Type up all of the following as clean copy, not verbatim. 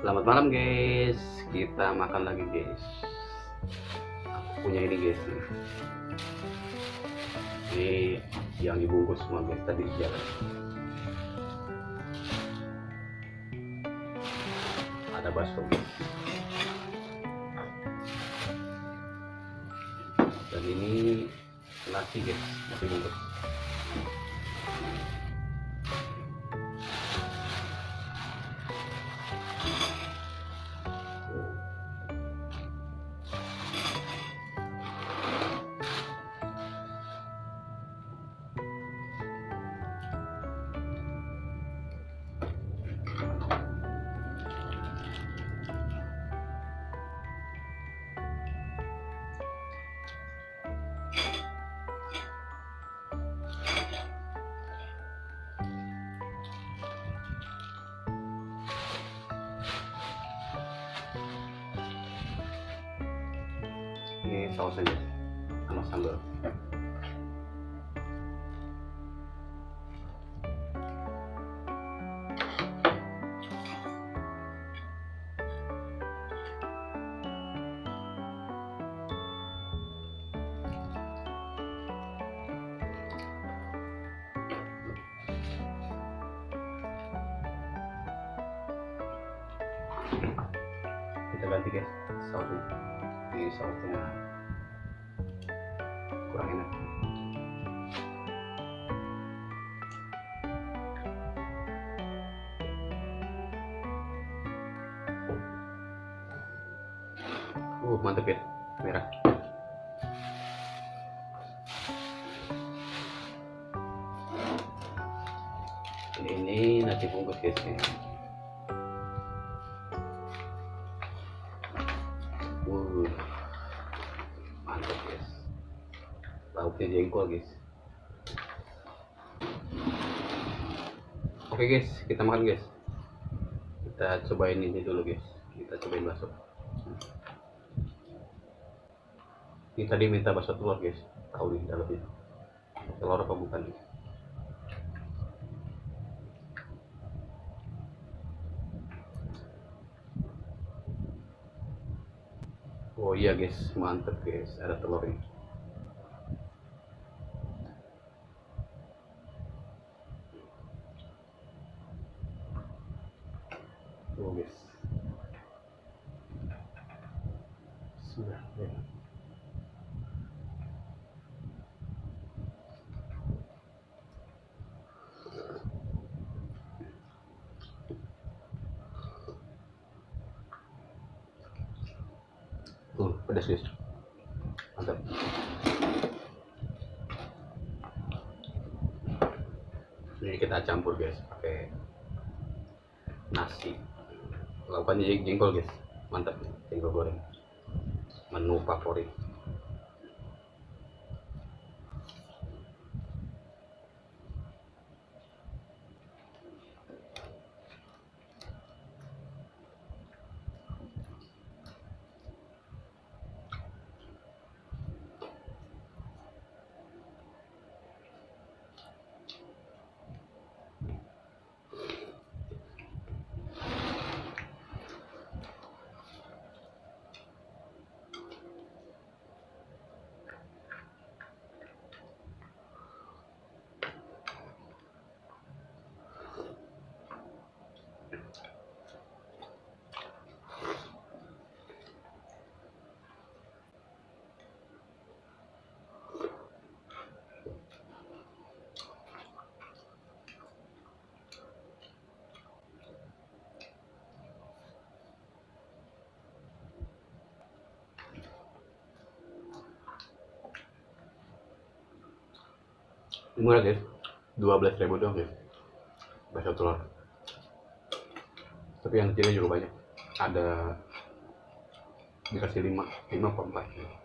Selamat malam guys, kita makan lagi guys. Aku punya ini guys, ini yang dibungkus semua guys tadi di jalan. Ada bakso guys, dan ini nasi guys, nasi bungkus. Ini sausnya guys, sama sambal. Kita ganti guys sausnya. Ini sausnya kurang enak. Mantep ya, merah. Ini nasi bungkus guys nih. Mantap guys. Lauknya jengkol guys. Oke guys, kita makan guys. Kita cobain ini dulu guys. Kita cobain bakso. Ini tadi minta bakso telur guys. Tahu di dalamnya telur apa bukan nih? Oh iya guys, mantep guys, ada telurnya. Oh guys, sudah ya. Pedas guys, mantap. Ini kita campur guys pakai nasi. Lakukannya jengkol guys, mantap. Jengkol goreng, menu favorit. Ini murah guys, 12.000 doang guys, bakso telur. Tapi yang kecilnya juga banyak, ada dikasih 5 per 4.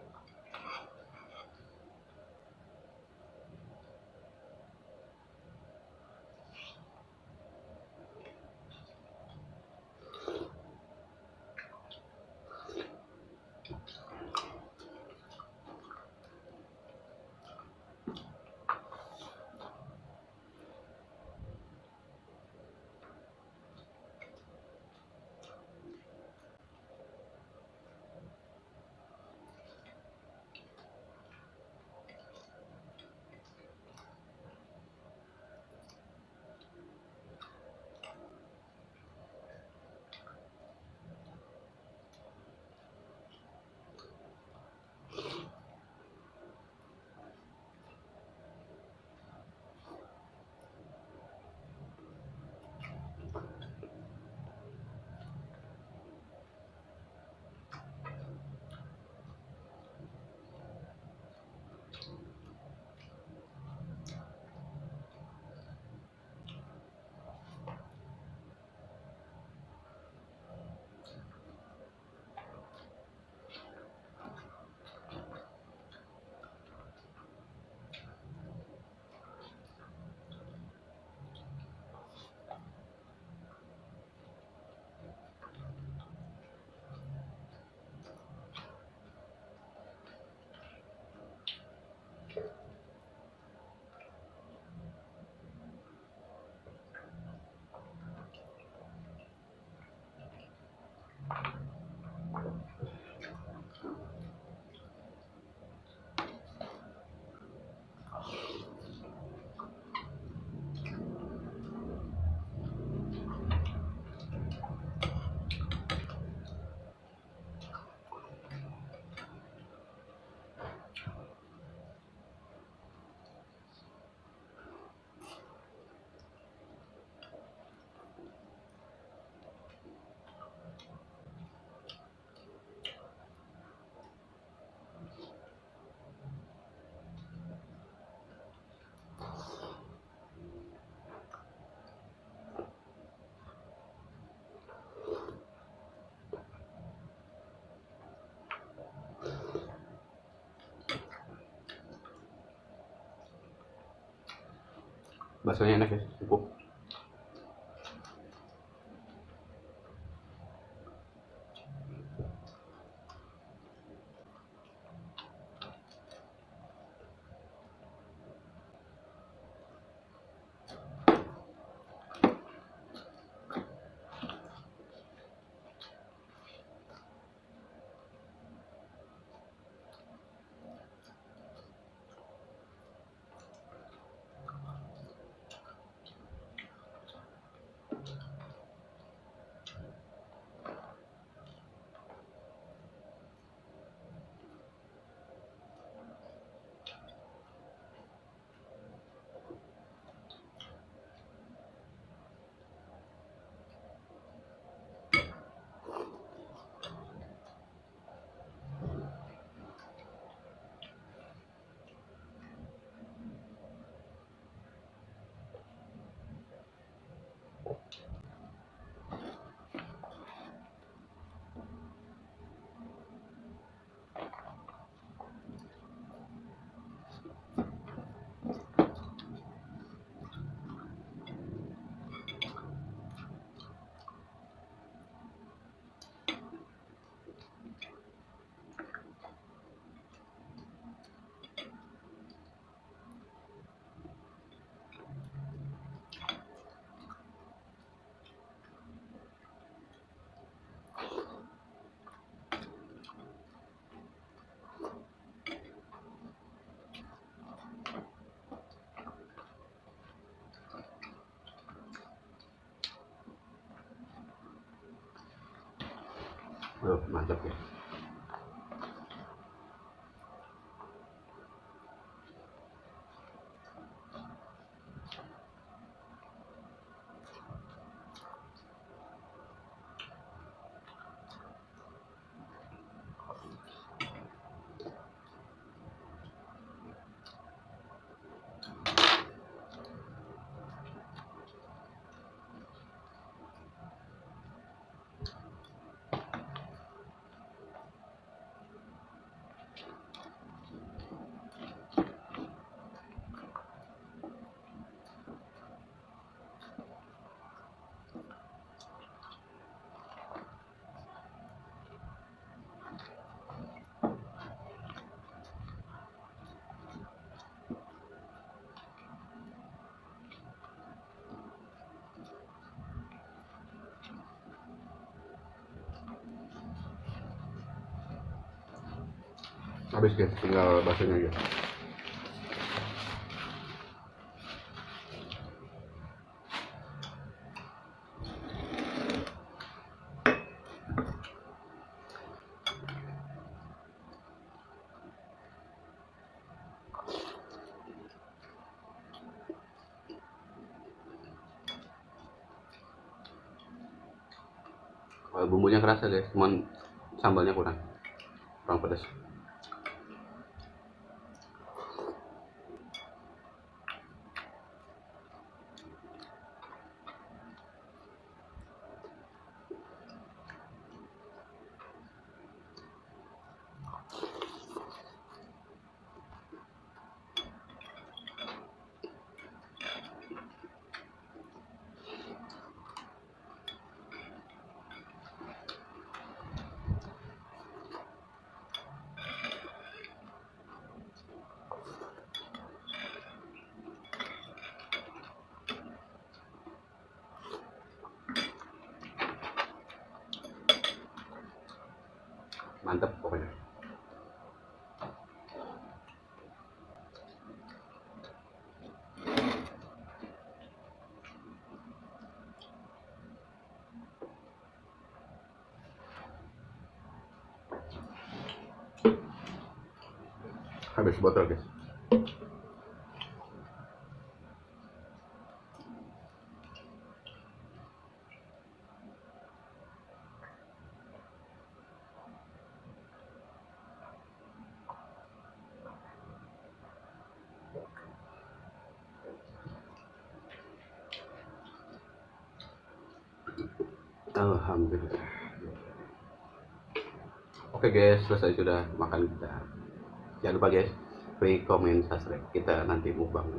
Baksonya enak guys, empuk. Mantap ya. Habis guys, tinggal baksonya aja. Bumbunya kerasa guys, cuman sambalnya kurang pedas. Mantap pokoknya. Habis botol guys. Alhamdulillah. Oke guys, selesai sudah makan kita. Jangan lupa guys, like, comment, subscribe. Kita nanti mukbang.